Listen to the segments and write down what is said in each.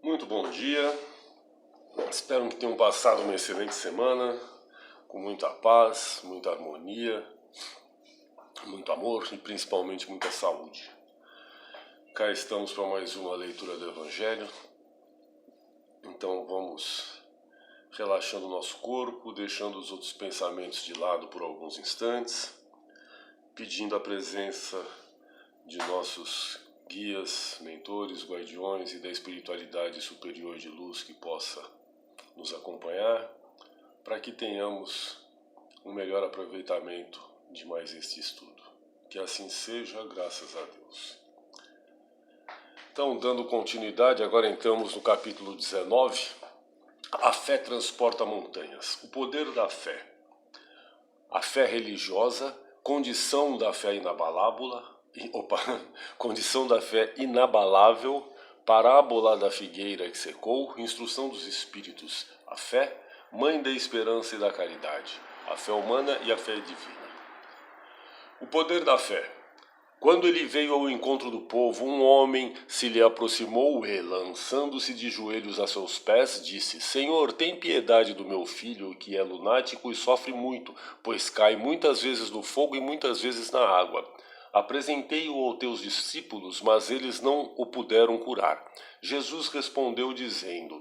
Muito bom dia, espero que tenham passado uma excelente semana, com muita paz, muita harmonia, muito amor e principalmente muita saúde. Cá estamos para mais uma leitura do Evangelho, então vamos relaxando o nosso corpo, deixando os outros pensamentos de lado por alguns instantes, pedindo a presença de nossos guias, mentores, guardiões e da espiritualidade superior de luz que possa nos acompanhar, para que tenhamos um melhor aproveitamento de mais este estudo. Que assim seja, graças a Deus. Então, dando continuidade, agora entramos no capítulo 19. A fé transporta montanhas. O poder da fé. A fé religiosa, condição da fé condição da fé inabalável, parábola da figueira que secou, instrução dos espíritos. A fé, mãe da esperança e da caridade. A fé humana e a fé divina. O poder da fé. Quando ele veio ao encontro do povo, um homem se lhe aproximou e, lançando-se de joelhos a seus pés, disse: Senhor, tem piedade do meu filho, que é lunático e sofre muito, pois cai muitas vezes no fogo e muitas vezes na água. Apresentei-o aos teus discípulos, mas eles não o puderam curar. Jesus respondeu dizendo: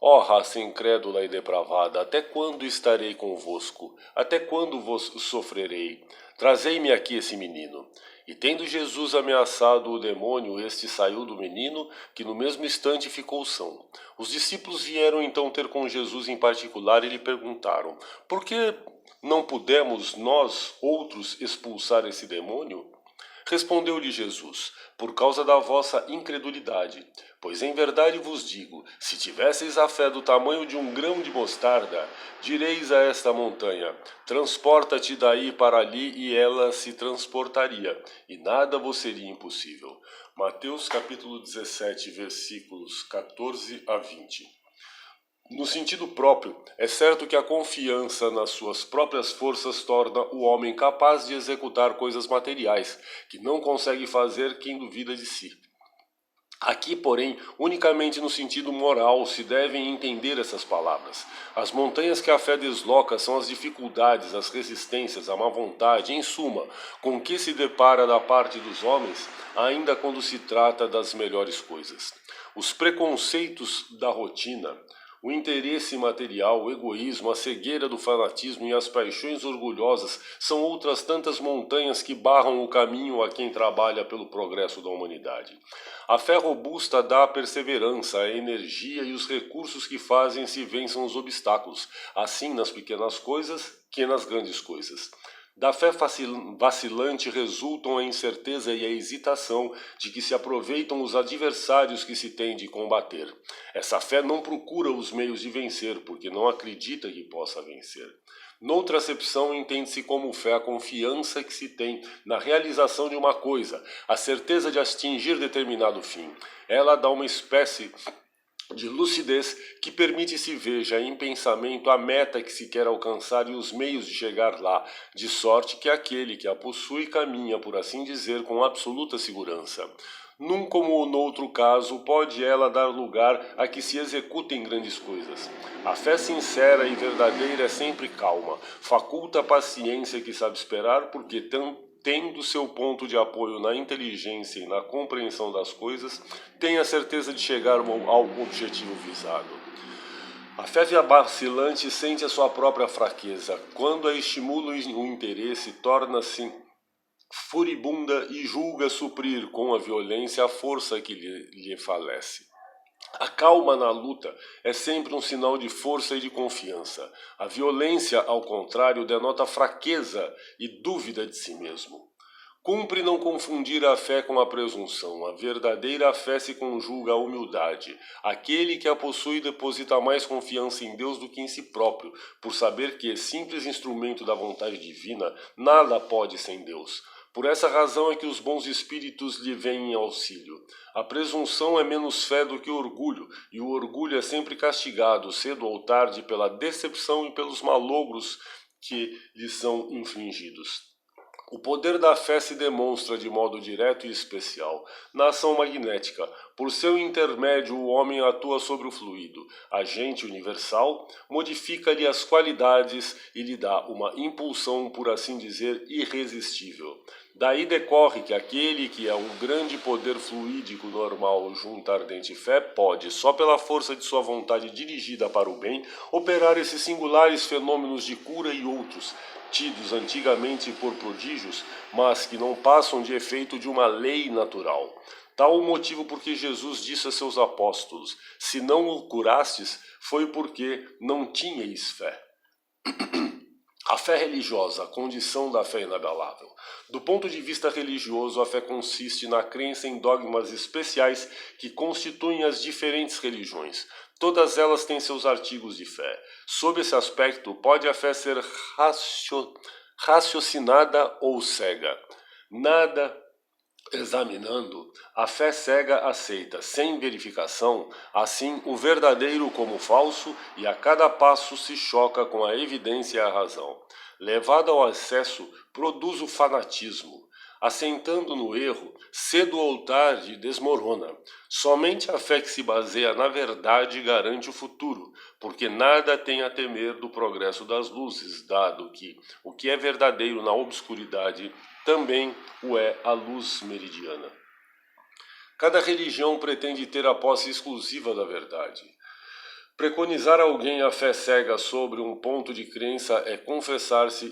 Ó raça incrédula e depravada, até quando estarei convosco? Até quando vos sofrerei? Trazei-me aqui esse menino. E tendo Jesus ameaçado o demônio, este saiu do menino, que no mesmo instante ficou são. Os discípulos vieram então ter com Jesus em particular e lhe perguntaram: Por que não pudemos nós outros expulsar esse demônio? Respondeu-lhe Jesus: Por causa da vossa incredulidade. Pois em verdade vos digo, se tivesseis a fé do tamanho de um grão de mostarda, direis a esta montanha: transporta-te daí para ali, e ela se transportaria, e nada vos seria impossível. Mateus capítulo 17, versículos 14 a 20. No sentido próprio, é certo que a confiança nas suas próprias forças torna o homem capaz de executar coisas materiais, que não consegue fazer quem duvida de si. Aqui, porém, unicamente no sentido moral se devem entender essas palavras. As montanhas que a fé desloca são as dificuldades, as resistências, a má vontade, em suma, com que se depara da parte dos homens, ainda quando se trata das melhores coisas. Os preconceitos da rotina, o interesse material, o egoísmo, a cegueira do fanatismo e as paixões orgulhosas são outras tantas montanhas que barram o caminho a quem trabalha pelo progresso da humanidade. A fé robusta dá a perseverança, a energia e os recursos que fazem se vençam os obstáculos, assim nas pequenas coisas que nas grandes coisas. Da fé vacilante resultam a incerteza e a hesitação de que se aproveitam os adversários que se tem de combater. Essa fé não procura os meios de vencer, porque não acredita que possa vencer. Noutra acepção, entende-se como fé a confiança que se tem na realização de uma coisa, a certeza de atingir determinado fim. Ela dá uma espécie de lucidez que permite se veja em pensamento a meta que se quer alcançar e os meios de chegar lá, de sorte que aquele que a possui caminha, por assim dizer, com absoluta segurança. Num como noutro caso, pode ela dar lugar a que se executem grandes coisas. A fé sincera e verdadeira é sempre calma, faculta a paciência que sabe esperar, porque tendo seu ponto de apoio na inteligência e na compreensão das coisas, tem a certeza de chegar ao objetivo visado. A fé vacilante sente a sua própria fraqueza. Quando a estimula o interesse, torna-se furibunda e julga suprir com a violência a força que lhe falece. A calma na luta é sempre um sinal de força e de confiança. A violência, ao contrário, denota fraqueza e dúvida de si mesmo. Cumpre não confundir a fé com a presunção. A verdadeira fé se conjuga à humildade. Aquele que a possui deposita mais confiança em Deus do que em si próprio, por saber que, simples instrumento da vontade divina, nada pode sem Deus. Por essa razão é que os bons espíritos lhe vêm em auxílio. A presunção é menos fé do que o orgulho, e o orgulho é sempre castigado, cedo ou tarde, pela decepção e pelos malogros que lhe são infligidos. O poder da fé se demonstra de modo direto e especial na ação magnética. Por seu intermédio, o homem atua sobre o fluido, agente universal, modifica-lhe as qualidades e lhe dá uma impulsão, por assim dizer, irresistível. Daí decorre que aquele que é um grande poder fluídico normal junto à ardente fé pode, só pela força de sua vontade dirigida para o bem, operar esses singulares fenômenos de cura e outros, tidos antigamente por prodígios, mas que não passam de efeito de uma lei natural. Tal o motivo porque Jesus disse a seus apóstolos: se não o curastes, foi porque não tinhais fé. A fé religiosa, a condição da fé inabalável. Do ponto de vista religioso, a fé consiste na crença em dogmas especiais que constituem as diferentes religiões. Todas elas têm seus artigos de fé. Sob esse aspecto, pode a fé ser raciocinada ou cega. Nada examinando, a fé cega aceita, sem verificação, assim o verdadeiro como o falso, e a cada passo se choca com a evidência e a razão. Levada ao excesso, produz o fanatismo. Assentando no erro, cedo ou tarde desmorona. Somente a fé que se baseia na verdade garante o futuro, porque nada tem a temer do progresso das luzes, dado que o que é verdadeiro na obscuridade também o é a luz meridiana. Cada religião pretende ter a posse exclusiva da verdade. Preconizar alguém a fé cega sobre um ponto de crença é confessar-se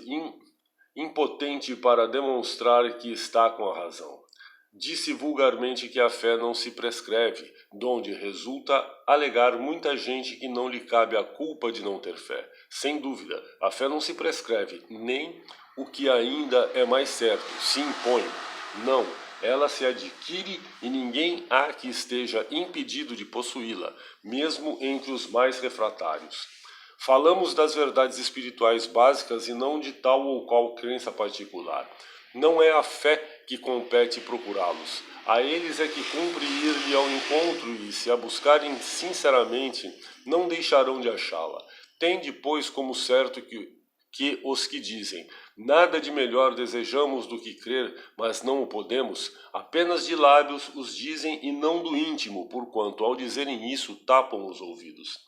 impotente para demonstrar que está com a razão. Disse vulgarmente que a fé não se prescreve, donde resulta alegar muita gente que não lhe cabe a culpa de não ter fé. Sem dúvida, a fé não se prescreve, nem o que ainda é mais certo, se impõe. Não, ela se adquire e ninguém há que esteja impedido de possuí-la, mesmo entre os mais refratários. Falamos das verdades espirituais básicas e não de tal ou qual crença particular. Não é a fé que compete procurá-los. A eles é que cumpre ir-lhe ao encontro e, se a buscarem sinceramente, não deixarão de achá-la. Tende, pois, como certo que os que dizem: nada de melhor desejamos do que crer, mas não o podemos, apenas de lábios os dizem e não do íntimo, porquanto ao dizerem isso tapam os ouvidos.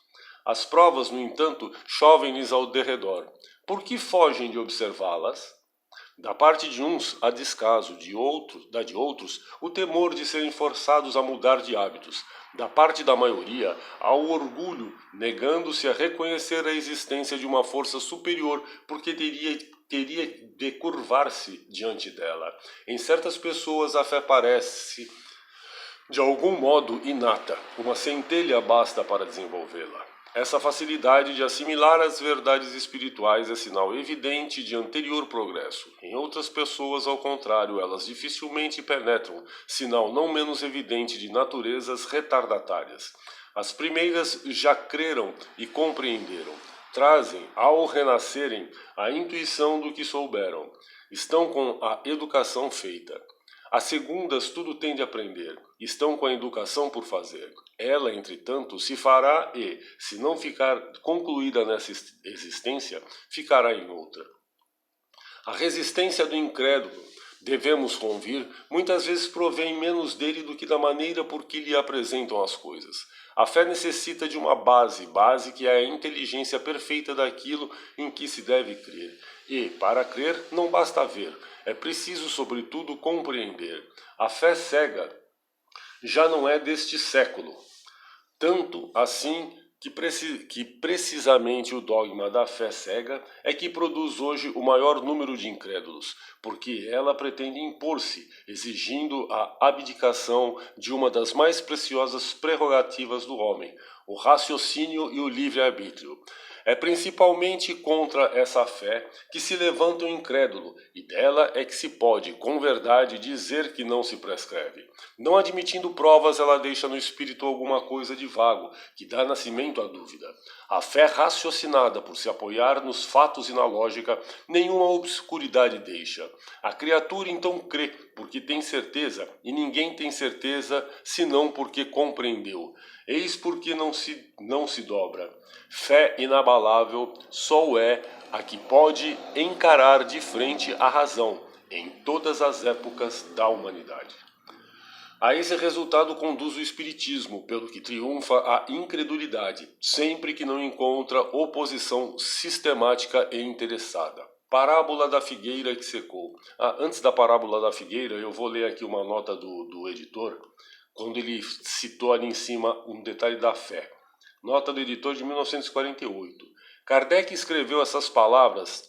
As provas, no entanto, chovem-lhes ao derredor. Por que fogem de observá-las? Da parte de uns, há descaso, de outros, o temor de serem forçados a mudar de hábitos. Da parte da maioria, há o orgulho, negando-se a reconhecer a existência de uma força superior, porque teria de curvar-se diante dela. Em certas pessoas, a fé parece, de algum modo, inata. Uma centelha basta para desenvolvê-la. Essa facilidade de assimilar as verdades espirituais é sinal evidente de anterior progresso. Em outras pessoas, ao contrário, elas dificilmente penetram, sinal não menos evidente de naturezas retardatárias. As primeiras já creram e compreenderam. Trazem, ao renascerem, a intuição do que souberam. Estão com a educação feita. As segundas tudo têm de aprender, estão com a educação por fazer. Ela, entretanto, se fará e, se não ficar concluída nessa existência, ficará em outra. A resistência do incrédulo, devemos convir, muitas vezes provém menos dele do que da maneira por que lhe apresentam as coisas. A fé necessita de uma base que é a inteligência perfeita daquilo em que se deve crer. E, para crer, não basta ver, é preciso, sobretudo, compreender. A fé cega já não é deste século. Tanto assim que precisamente o dogma da fé cega é que produz hoje o maior número de incrédulos, porque ela pretende impor-se, exigindo a abdicação de uma das mais preciosas prerrogativas do homem, o raciocínio e o livre-arbítrio. É principalmente contra essa fé que se levanta o incrédulo, e dela é que se pode, com verdade, dizer que não se prescreve. Não admitindo provas, ela deixa no espírito alguma coisa de vago, que dá nascimento à dúvida. A fé raciocinada, por se apoiar nos fatos e na lógica, nenhuma obscuridade deixa. A criatura então crê, porque tem certeza, e ninguém tem certeza, senão porque compreendeu. Eis porque não se dobra. Fé inabalável só é a que pode encarar de frente a razão, em todas as épocas da humanidade. A esse resultado conduz o Espiritismo, pelo que triunfa a incredulidade, sempre que não encontra oposição sistemática e interessada. Parábola da figueira que secou. Antes da parábola da figueira, eu vou ler aqui uma nota do editor, quando ele citou ali em cima um detalhe da fé. Nota do editor de 1948. Kardec escreveu essas palavras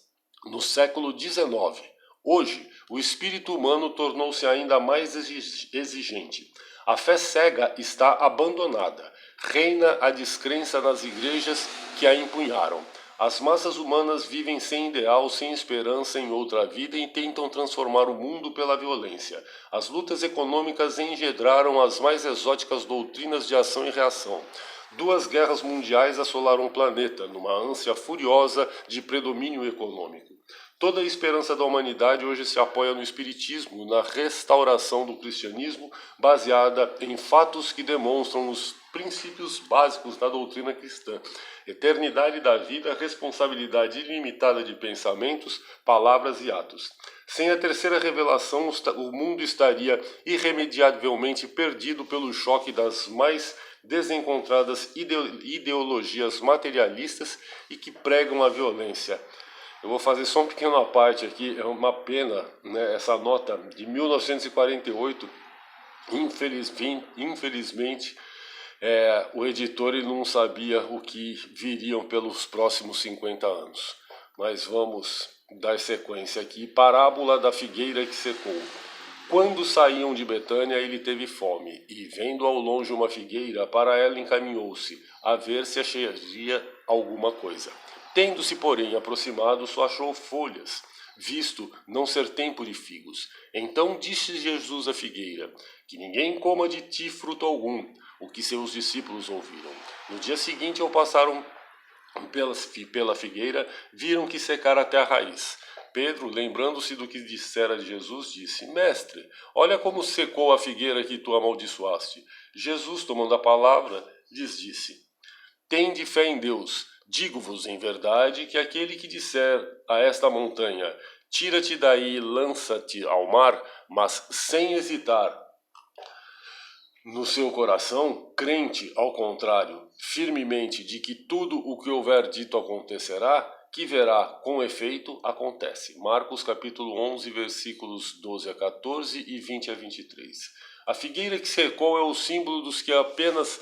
no século XIX. Hoje, o espírito humano tornou-se ainda mais exigente. A fé cega está abandonada. Reina a descrença nas igrejas que a empunharam. As massas humanas vivem sem ideal, sem esperança em outra vida e tentam transformar o mundo pela violência. As lutas econômicas engendraram as mais exóticas doutrinas de ação e reação. 2 guerras mundiais assolaram o planeta, numa ânsia furiosa de predomínio econômico. Toda a esperança da humanidade hoje se apoia no Espiritismo, na restauração do cristianismo, baseada em fatos que demonstram os princípios básicos da doutrina cristã: eternidade da vida, responsabilidade ilimitada de pensamentos, palavras e atos. Sem a terceira revelação, o mundo estaria irremediavelmente perdido pelo choque das mais desencontradas ideologias materialistas e que pregam a violência. Eu vou fazer só um pequeno à parte aqui, é uma pena, né, essa nota de 1948, infelizmente o editor ele não sabia o que viriam pelos próximos 50 anos. Mas vamos dar sequência aqui. Parábola da figueira que secou. Quando saíam de Betânia, ele teve fome, e vendo ao longe uma figueira, para ela encaminhou-se, a ver se acharia alguma coisa. Tendo-se, porém, aproximado, só achou folhas, visto não ser tempo de figos. Então disse Jesus à figueira: que ninguém coma de ti fruto algum, o que seus discípulos ouviram. No dia seguinte, ao passaram pela figueira, viram que secara até a raiz. Pedro, lembrando-se do que dissera de Jesus, disse: Mestre, olha como secou a figueira que tu amaldiçoaste. Jesus, tomando a palavra, lhes disse: Tende fé em Deus. Digo-vos em verdade que aquele que disser a esta montanha: tira-te daí e lança-te ao mar, mas sem hesitar no seu coração, crente, ao contrário, firmemente de que tudo o que houver dito acontecerá, que verá com efeito, acontece. Marcos capítulo 11, versículos 12 a 14 e 20 a 23. A figueira que secou é o símbolo dos que apenas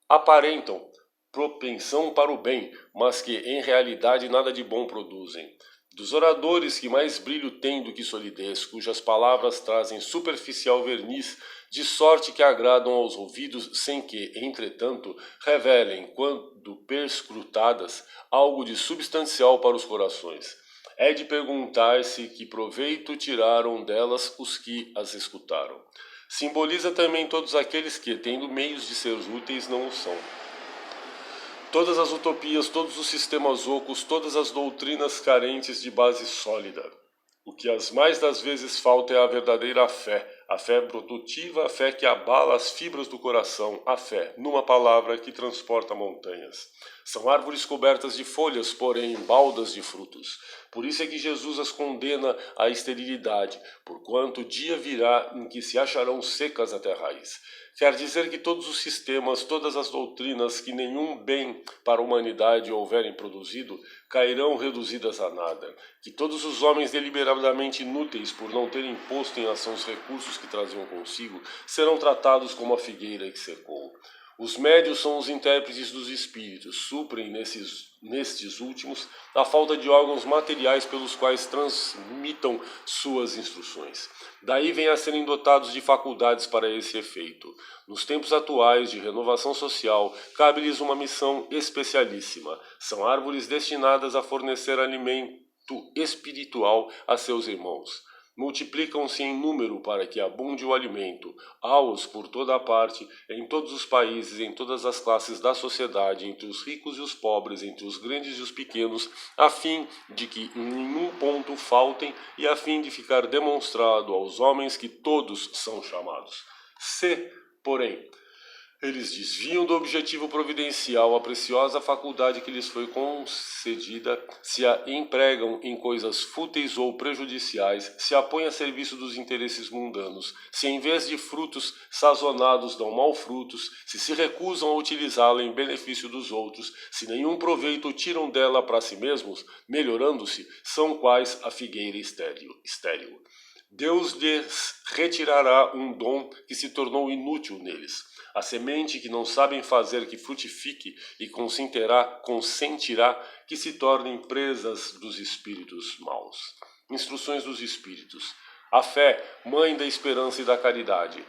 aparentam propensão para o bem, mas que em realidade nada de bom produzem. Dos oradores que mais brilho têm do que solidez, cujas palavras trazem superficial verniz, de sorte que agradam aos ouvidos, sem que, entretanto, revelem, quando perscrutadas, algo de substancial para os corações. É de perguntar-se que proveito tiraram delas os que as escutaram. Simboliza também todos aqueles que, tendo meios de ser úteis, não o são. Todas as utopias, todos os sistemas ocos, todas as doutrinas carentes de base sólida. O que as mais das vezes falta é a verdadeira fé, a fé produtiva, a fé que abala as fibras do coração, a fé, numa palavra, que transporta montanhas. São árvores cobertas de folhas, porém baldas de frutos. Por isso é que Jesus as condena à esterilidade, porquanto o dia virá em que se acharão secas até a raiz. Quer dizer que todos os sistemas, todas as doutrinas que nenhum bem para a humanidade houverem produzido, cairão reduzidas a nada. Que todos os homens deliberadamente inúteis por não terem posto em ação os recursos que traziam consigo, serão tratados como a figueira que secou. Os médios são os intérpretes dos espíritos, suprem nestes últimos a falta de órgãos materiais pelos quais transmitam suas instruções. Daí vêm a serem dotados de faculdades para esse efeito. Nos tempos atuais de renovação social, cabe-lhes uma missão especialíssima. São árvores destinadas a fornecer alimento espiritual a seus irmãos. Multiplicam-se em número para que abunde o alimento, há-os por toda a parte, em todos os países, em todas as classes da sociedade, entre os ricos e os pobres, entre os grandes e os pequenos, a fim de que em nenhum ponto faltem e a fim de ficar demonstrado aos homens que todos são chamados. Se, porém, Eles desviam do objetivo providencial a preciosa faculdade que lhes foi concedida, se a empregam em coisas fúteis ou prejudiciais, se a põem a serviço dos interesses mundanos, se em vez de frutos sazonados dão mau frutos, se recusam a utilizá-la em benefício dos outros, se nenhum proveito tiram dela para si mesmos, melhorando-se, são quais a figueira estéril. Deus lhes retirará um dom que se tornou inútil neles. A semente que não sabem fazer que frutifique e consentirá que se tornem presas dos espíritos maus. Instruções dos espíritos. A fé, mãe da esperança e da caridade.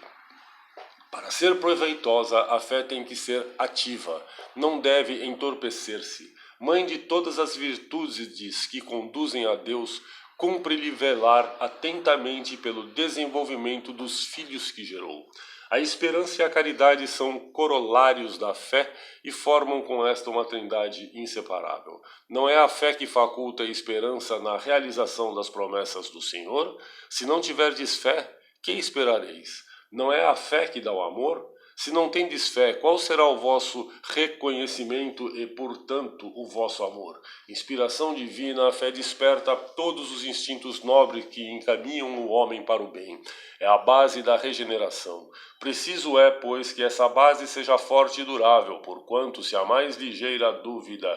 Para ser proveitosa, a fé tem que ser ativa, não deve entorpecer-se. Mãe de todas as virtudes que conduzem a Deus, cumpre-lhe velar atentamente pelo desenvolvimento dos filhos que gerou. A esperança e a caridade são corolários da fé e formam com esta uma trindade inseparável. Não é a fé que faculta a esperança na realização das promessas do Senhor? Se não tiverdes fé, que esperareis? Não é a fé que dá o amor? Se não tendes fé, qual será o vosso reconhecimento e, portanto, o vosso amor? Inspiração divina, a fé desperta todos os instintos nobres que encaminham o homem para o bem. É a base da regeneração. Preciso é, pois, que essa base seja forte e durável, porquanto se a mais ligeira dúvida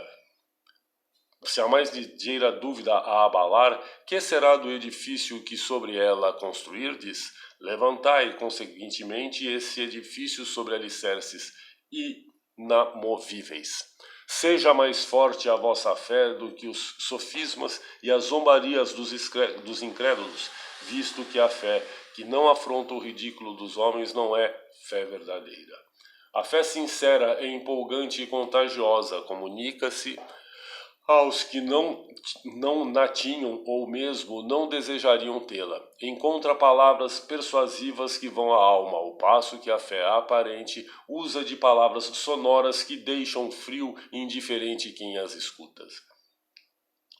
a abalar, que será do edifício que sobre ela construirdes? Levantai, consequentemente, esse edifício sobre alicerces inamovíveis. Seja mais forte a vossa fé do que os sofismas e as zombarias dos incrédulos, visto que a fé que não afronta o ridículo dos homens não é fé verdadeira. A fé sincera é empolgante e contagiosa, comunica-se aos que não na tinham ou mesmo não desejariam tê-la. Encontra palavras persuasivas que vão à alma, ao passo que a fé aparente usa de palavras sonoras que deixam frio e indiferente quem as escuta.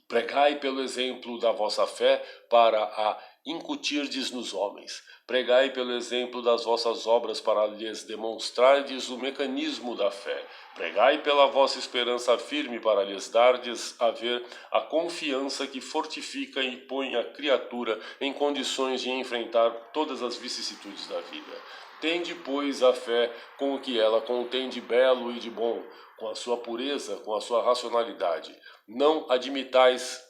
Pregai pelo exemplo da vossa fé para a incutirdes nos homens. Pregai pelo exemplo das vossas obras para lhes demonstrardes o mecanismo da fé. Pregai pela vossa esperança firme para lhes dardes a ver a confiança que fortifica e põe a criatura em condições de enfrentar todas as vicissitudes da vida. Tende, pois, a fé com o que ela contém de belo e de bom, com a sua pureza, com a sua racionalidade. Não admitais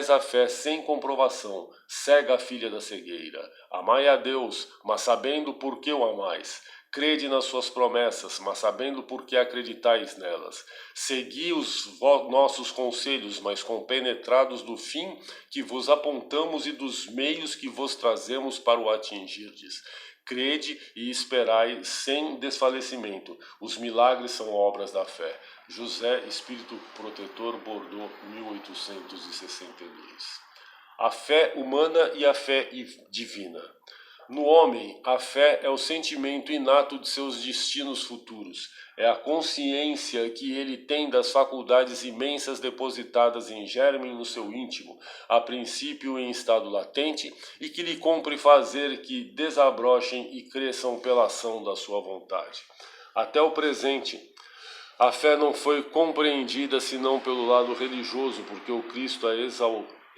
a fé sem comprovação, cega a filha da cegueira. Amai a Deus, mas sabendo por que o amais. Crede nas suas promessas, mas sabendo por que acreditais nelas. Segui os nossos conselhos, mas compenetrados do fim que vos apontamos e dos meios que vos trazemos para o atingirdes. Crede e esperai sem desfalecimento. Os milagres são obras da fé. José, Espírito Protetor, Bordeaux, 1862. A fé humana e a fé divina. No homem, a fé é o sentimento inato de seus destinos futuros. É a consciência que ele tem das faculdades imensas depositadas em germe no seu íntimo, a princípio em estado latente, e que lhe cumpre fazer que desabrochem e cresçam pela ação da sua vontade. Até o presente, a fé não foi compreendida senão pelo lado religioso, porque o Cristo a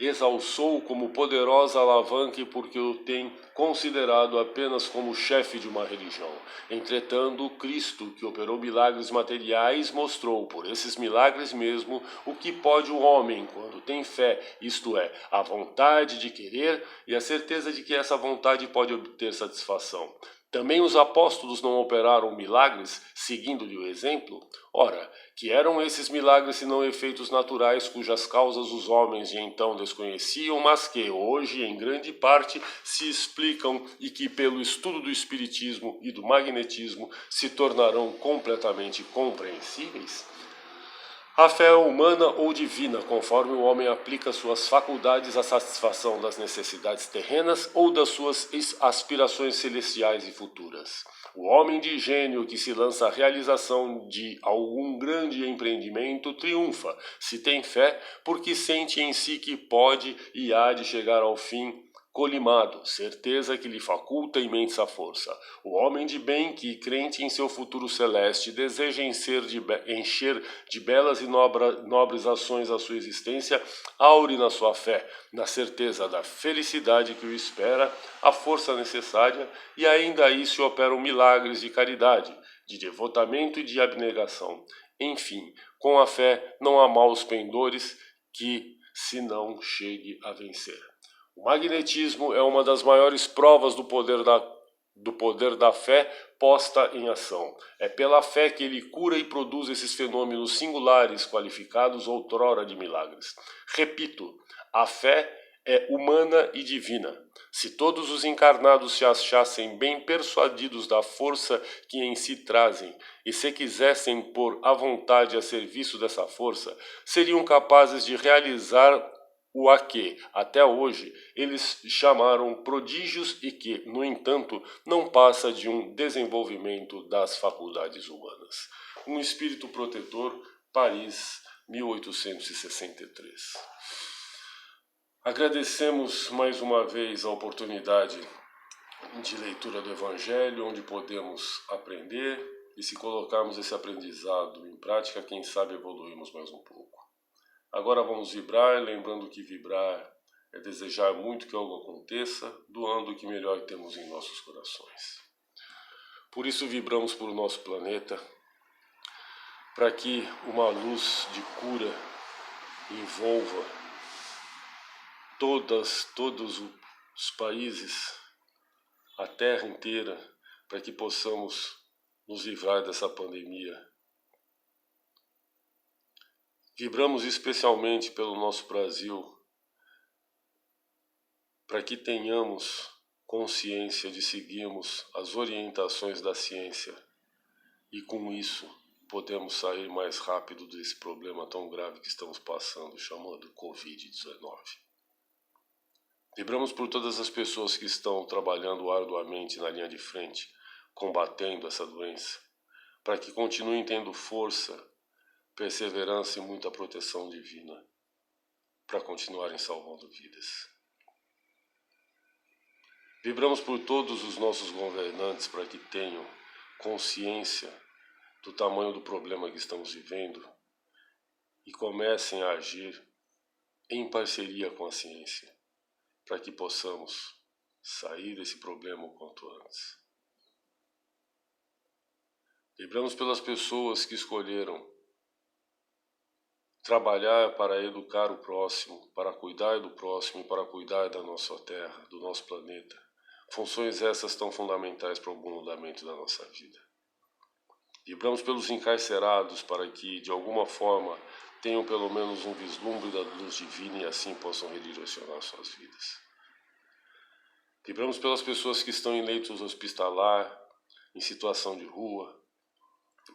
exalçou como poderosa alavanca e porque o tem considerado apenas como chefe de uma religião. Entretanto, o Cristo, que operou milagres materiais, mostrou, por esses milagres mesmo, o que pode o homem quando tem fé, isto é, a vontade de querer e a certeza de que essa vontade pode obter satisfação. Também os apóstolos não operaram milagres, seguindo-lhe o exemplo? Ora, que eram esses milagres senão efeitos naturais cujas causas os homens de então desconheciam, mas que hoje, em grande parte, se explicam e que, pelo estudo do espiritismo e do magnetismo, se tornarão completamente compreensíveis? A fé é humana ou divina, conforme o homem aplica suas faculdades à satisfação das necessidades terrenas ou das suas aspirações celestiais e futuras. O homem de gênio que se lança à realização de algum grande empreendimento triunfa, se tem fé, porque sente em si que pode e há de chegar ao fim Colimado, certeza que lhe faculta imensa força. O homem de bem que, crente em seu futuro celeste, deseja encher de belas e nobres ações a sua existência, aure na sua fé, na certeza da felicidade que o espera, a força necessária, e ainda aí se operam milagres de caridade, de devotamento e de abnegação. Enfim, com a fé não há maus pendores que se não chegue a vencer. O magnetismo é uma das maiores provas do poder da fé posta em ação. É pela fé que ele cura e produz esses fenômenos singulares, qualificados outrora de milagres. Repito, a fé é humana e divina. Se todos os encarnados se achassem bem persuadidos da força que em si trazem e se quisessem pôr a vontade a serviço dessa força, seriam capazes de realizar o a que, até hoje, eles chamaram prodígios e que, no entanto, não passa de um desenvolvimento das faculdades humanas. Um espírito protetor, Paris, 1863. Agradecemos mais uma vez a oportunidade de leitura do Evangelho, onde podemos aprender, e se colocarmos esse aprendizado em prática, quem sabe evoluímos mais um pouco. Agora vamos vibrar, lembrando que vibrar é desejar muito que algo aconteça, doando o que melhor temos em nossos corações. Por isso vibramos por nosso planeta, para que uma luz de cura envolva todos os países, a Terra inteira, para que possamos nos livrar dessa pandemia. Vibramos especialmente pelo nosso Brasil, para que tenhamos consciência de seguirmos as orientações da ciência e com isso podemos sair mais rápido desse problema tão grave que estamos passando, chamado Covid-19. Vibramos por todas as pessoas que estão trabalhando arduamente na linha de frente, combatendo essa doença, para que continuem tendo força, perseverança e muita proteção divina, para continuarem salvando vidas. Vibramos por todos os nossos governantes para que tenham consciência do tamanho do problema que estamos vivendo e comecem a agir em parceria com a ciência, para que possamos sair desse problema o quanto antes. Vibramos pelas pessoas que escolheram trabalhar para educar o próximo, para cuidar do próximo e para cuidar da nossa terra, do nosso planeta. Funções essas tão fundamentais para o bom andamento da nossa vida. Vibramos pelos encarcerados para que, de alguma forma, tenham pelo menos um vislumbre da luz divina e assim possam redirecionar suas vidas. Vibramos pelas pessoas que estão em leitos hospitalar, em situação de rua,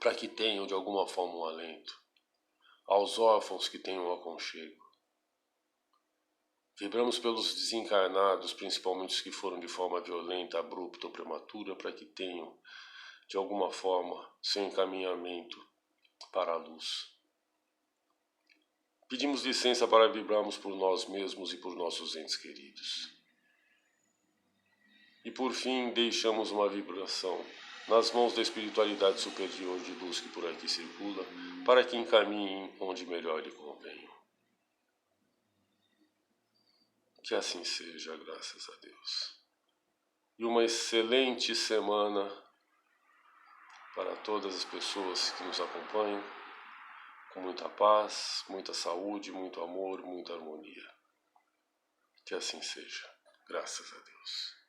para que tenham, de alguma forma, um alento. Aos órfãos que tenham um aconchego. Vibramos pelos desencarnados, principalmente os que foram de forma violenta, abrupta ou prematura, para que tenham, de alguma forma, seu encaminhamento para a luz. Pedimos licença para vibrarmos por nós mesmos e por nossos entes queridos. E por fim, deixamos uma vibração nas mãos da espiritualidade superior de luz que por aqui circula, para que encaminhem onde melhor lhe convenha. Que assim seja, graças a Deus. E uma excelente semana para todas as pessoas que nos acompanham, com muita paz, muita saúde, muito amor, muita harmonia. Que assim seja, graças a Deus.